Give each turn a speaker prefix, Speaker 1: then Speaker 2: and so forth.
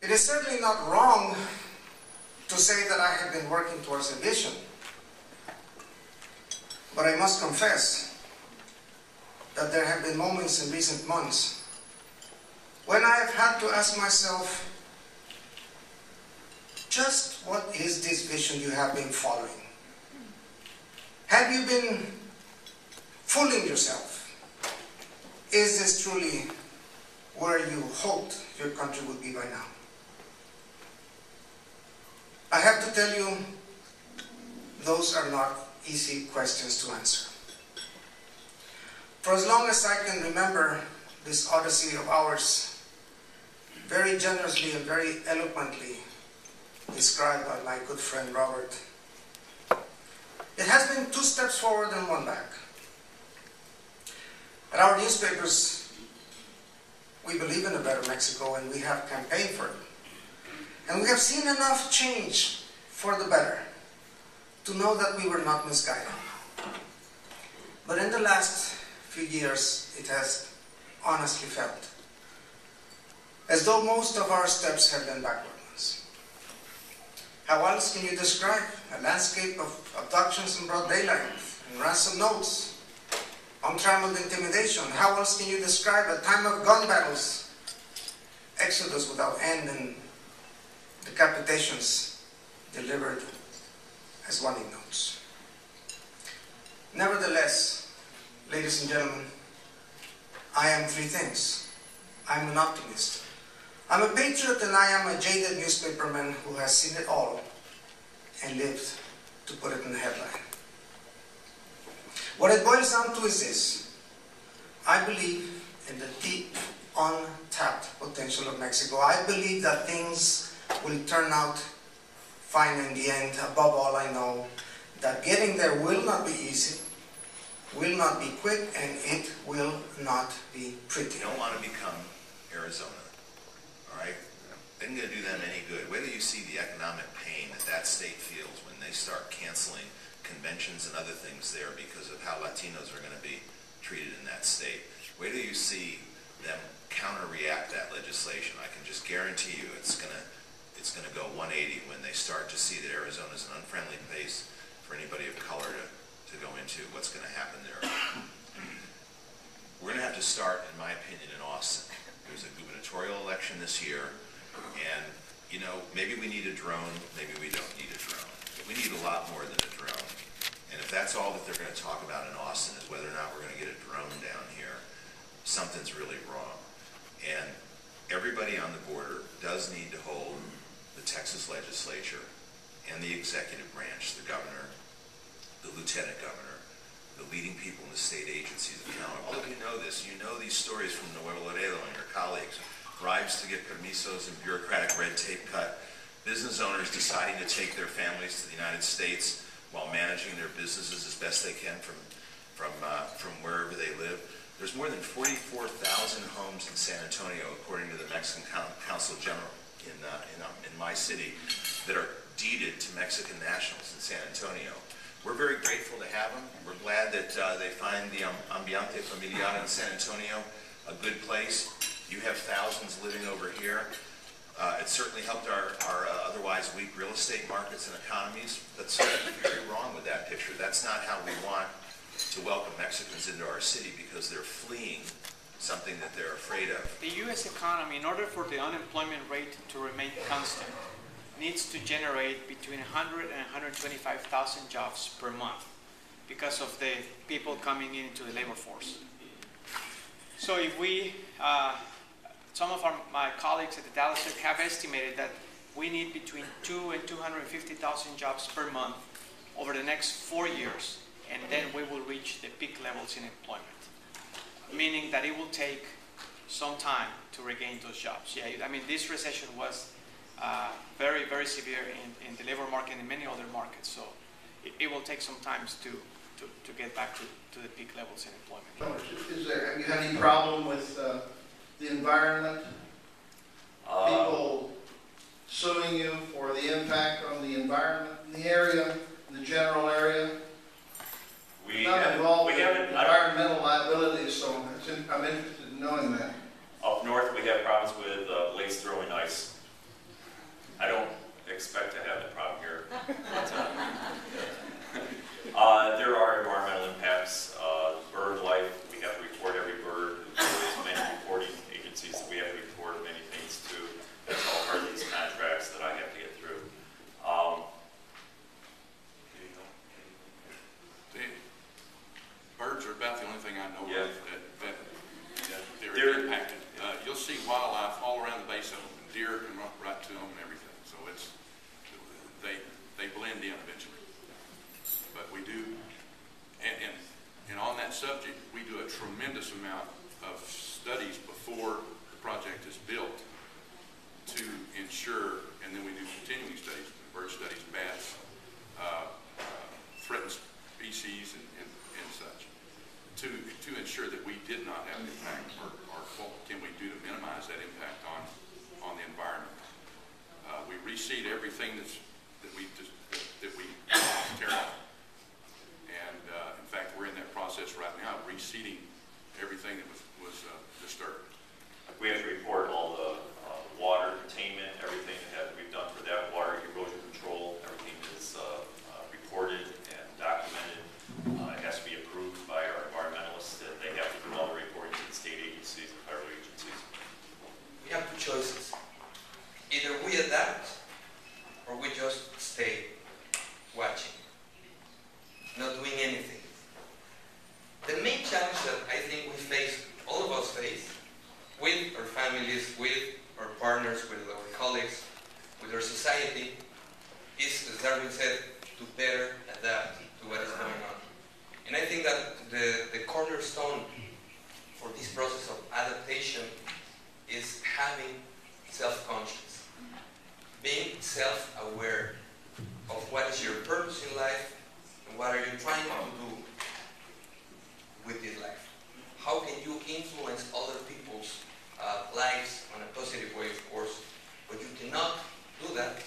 Speaker 1: It is certainly not wrong to say that I have been working towards a vision, but I must confess that there have been moments in recent months when I have had to ask myself, just what is this vision you have been following? Have you been fooling yourself? Is this truly where you hoped your country would be by now? I have to tell you, those are not easy questions to answer. For as long as I can remember this odyssey of ours, very generously and very eloquently described by my good friend Robert, it has been 2 steps forward and 1 back. At our newspapers, we believe in a better Mexico and we have campaigned for it. And we have seen enough change for the better to know that we were not misguided. But in the last few years, it has honestly felt as though most of our steps have been backward ones. How else can you describe a landscape of abductions in broad daylight and ransom notes, untrammeled intimidation? How else can you describe a time of gun battles, exodus without end, and decapitations delivered as warning notes? Nevertheless, ladies and gentlemen, I am 3 things. I'm an optimist. I'm a patriot, and I am a jaded newspaperman who has seen it all and lived to put it in the headline. What it boils down to is this: I believe in the deep, untapped potential of Mexico. I believe that things will turn out fine in the end. Above all, I know that getting there will not be easy, will not be quick, and it will not be pretty.
Speaker 2: You don't want to become Arizona, all right? It isn't going to do them any good. Wait till you see the economic pain that that state feels when they start canceling conventions and other things there because of how Latinos are going to be treated in that state. Wait till you see them counter-react that legislation. I can just guarantee you it's going to go 180 when they start to see that Arizona is an unfriendly place for anybody of color to go into. What's going to happen there? We're going to have to start, in my opinion, in Austin. There's a gubernatorial election this year, and, you know, maybe we need a drone, maybe we don't need a drone. We need a lot more than a drone. And if that's all that they're going to talk about in Austin is whether or not we're going to get a drone down here, something's really wrong. And everybody on the border does need to hold the Texas legislature and the executive branch, the governor, the lieutenant governor, the leading people in the state agencies accountable. All of you know this. You know these stories from Nuevo Laredo and your colleagues. Bribes to get permisos and bureaucratic red tape cut. Business owners deciding to take their families to the United States while managing their businesses as best they can from wherever they live. There's more than 44,000 homes in San Antonio, according to the Mexican Council General in my city, that are deeded to Mexican nationals in San Antonio. We're very grateful to have them. We're glad that they find the ambiente familiar in San Antonio a good place. You have thousands living over here. It certainly helped our otherwise weak real estate markets and economies. That's very wrong with that picture. That's not how we want to welcome Mexicans into our city, because they're fleeing something that they're afraid of.
Speaker 3: The U.S. economy, in order for the unemployment rate to remain constant, needs to generate between 100 and 125,000 jobs per month because of the people coming into the labor force. So if we, some of my colleagues at the Dallas Fed have estimated that we need between 2 and 250,000 jobs per month over the next 4 years, and then we will reach the peak levels in employment, meaning that it will take some time to regain those jobs. Yeah, I mean, this recession was very, very severe in the labor market and in many other markets, so it will take some time to get back to the peak levels in employment.
Speaker 4: Have you had any problem with the environment? People suing you for the impact on the environment in the area, in the general area? Not involved in environmental liabilities, so I'm interested in knowing that.
Speaker 5: Up north, we have problems with lakes throwing ice. I don't expect to have the problem here. There are environmental impacts, bird life. We have to report every bird. There's many reporting agencies that we have to report many things to. That's all part of these contracts that I have to get through.
Speaker 6: Birds are about the only thing I know
Speaker 5: Yeah.
Speaker 6: of that they're
Speaker 5: Deer.
Speaker 6: impacted. You'll see wildlife all around the base of them. Deer can run right to them and everything. So they blend in eventually. But we do, and on that subject, we do a tremendous amount of studies before the project is built to ensure, and then we do continuing studies, bird studies, bats, threatened species, and such, to ensure that we did not have an impact, or what can we do to minimize that impact on the environment. We reseed everything that we tear up, and in fact, we're in that process right now of reseeding everything that was disturbed.
Speaker 5: We have to report all the water containment, everything that we've done for that, water erosion control, everything is reported and documented. It has to be approved by our environmentalists, that they have to do all the reporting to the state agencies and federal agencies.
Speaker 7: We have two choices. Either we adapt, or we just stay watching, not doing anything. The main challenge that I think we face, all of us face, with our families, with our partners, with our colleagues, with our society, is, as Darwin said, to better adapt to what is going on. And I think that the cornerstone for this process of adaptation is having self-conscious, being self-aware of what is your purpose in life and what are you trying to do with this life. How can you influence other people's lives on a positive way, of course, but you cannot do that